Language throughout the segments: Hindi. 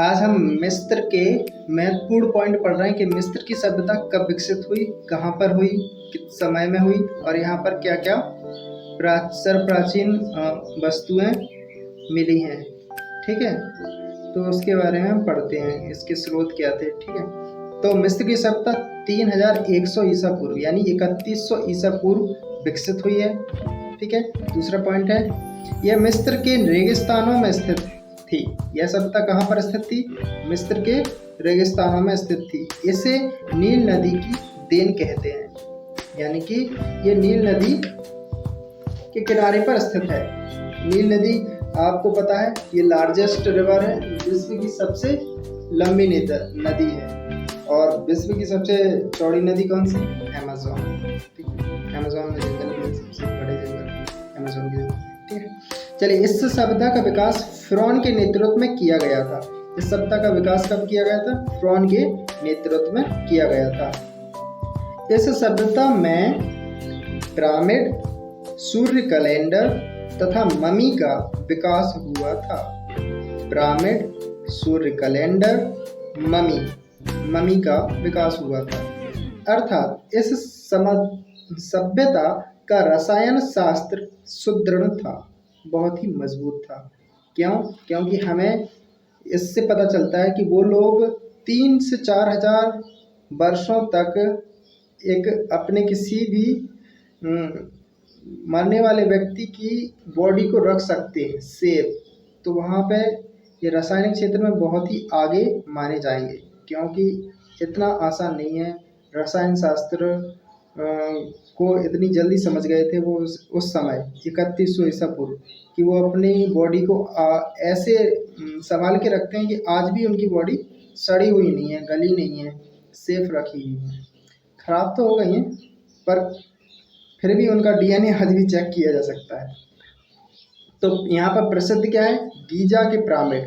आज हम मिस्र के महत्वपूर्ण पॉइंट पढ़ रहे हैं कि मिस्र की सभ्यता कब विकसित हुई, कहाँ पर हुई, किस समय में हुई और यहाँ पर क्या क्या प्राचीन वस्तुएं मिली हैं। ठीक है, तो उसके बारे में हम पढ़ते हैं, इसके स्रोत क्या थे। ठीक है, तो मिस्र की सभ्यता 3100 ईसा पूर्व यानी 3100 ईसा पूर्व विकसित हुई है। ठीक है, दूसरा पॉइंट है यह मिस्र के रेगिस्तानों में स्थित थी। यह सभ्यता कहाँ पर स्थित थी? मिस्र के रेगिस्तानों में स्थित थी। इसे नील नदी की देन कहते हैं, यानी कि ये नील नदी के किनारे पर स्थित है। नील नदी आपको पता है ये लार्जेस्ट रिवर है, विश्व की सबसे लंबी नदी है। और विश्व की सबसे चौड़ी नदी कौन सी? अमेज़न। अमेज़न में जंगल, सबसे बड़े जंगल अमेज़न के। ठीक है, चलिए, इस सभ्यता का विकास फ़िरौन के नेतृत्व में किया गया था। इस सभ्यता का विकास कब किया गया था? फ़िरौन के नेतृत्व में किया गया था। इस सभ्यता में पिरामिड, सूर्य कैलेंडर तथा ममी का विकास हुआ था। पिरामिड, सूर्य कैलेंडर, ममी का विकास हुआ था। अर्थात इस सभ्यता का रसायन शास्त्र सुदृढ़ था, बहुत ही मजबूत था। क्यों? क्योंकि हमें इससे पता चलता है कि वो लोग 3 से 4 हजार वर्षों तक एक अपने किसी भी मरने वाले व्यक्ति की बॉडी को रख सकते हैं सेफ। तो वहाँ पे ये रासायनिक क्षेत्र में बहुत ही आगे माने जाएंगे, क्योंकि इतना आसान नहीं है। रसायन शास्त्र को इतनी जल्दी समझ गए थे वो उस समय 3100 ईसा पूर्व कि वो अपनी बॉडी को ऐसे संभाल के रखते हैं कि आज भी उनकी बॉडी सड़ी हुई नहीं है, गली नहीं है, सेफ रखी हुई है। खराब तो हो गई है पर फिर भी उनका डीएनए आज भी चेक किया जा सकता है। तो यहाँ पर प्रसिद्ध क्या है? गीजा के पिरामिड।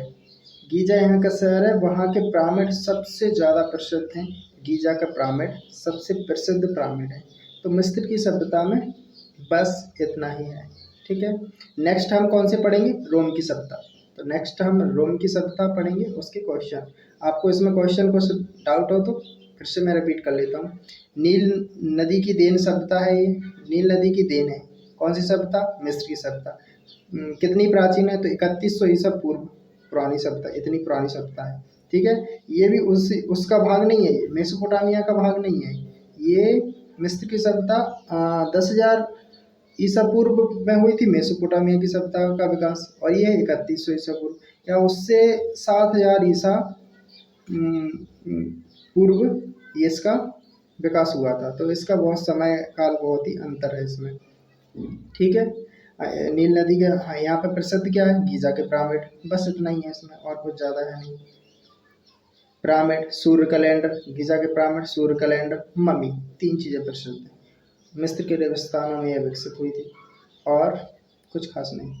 गीजा यहाँ का शहर है, वहाँ के पिरामिड सबसे ज़्यादा प्रसिद्ध हैं। गीजा का पिरामिड सबसे प्रसिद्ध पिरामिड है। तो मिस्र की सभ्यता में बस इतना ही है। ठीक है, नेक्स्ट हम कौन से पढ़ेंगे? रोम की सभ्यता। तो नेक्स्ट हम रोम की सभ्यता पढ़ेंगे, उसके क्वेश्चन। आपको इसमें क्वेश्चन को डाउट हो तो फिर से मैं रिपीट कर लेता हूँ। नील नदी की देन सभ्यता है, ये नील नदी की देन है। कौन सी सभ्यता? मिस्र की सभ्यता। कितनी प्राचीन है? तो 3100 ईसा पूर्व पुरानी सभ्यता, इतनी पुरानी सभ्यता है। ठीक है, ये भी उसका भाग नहीं है, ये मेसोपोटामिया का भाग नहीं है। ये मिस्र की सभ्यता 10,000 ईसा पूर्व में हुई थी, मेसोपोटामिया की सभ्यता का विकास, और ये 3100 ईसा पूर्व या उससे 7,000 ईसा पूर्व ये इसका विकास हुआ था। तो इसका बहुत समय काल, बहुत ही अंतर है इसमें। ठीक है, नील नदी का यहाँ पे प्रसिद्ध क्या है? गीजा के पिरामिड। बस इतना ही है इसमें, और कुछ ज़्यादा है नहीं। पिरामिड, सूर्य कैलेंडर, गीजा के पिरामिड, सूर्य कैलेंडर, ममी, 3 चीज़ें प्रसिद्ध हैं। मिस्र के रेगिस्तानों में यह विकसित हुई थी और कुछ खास नहीं।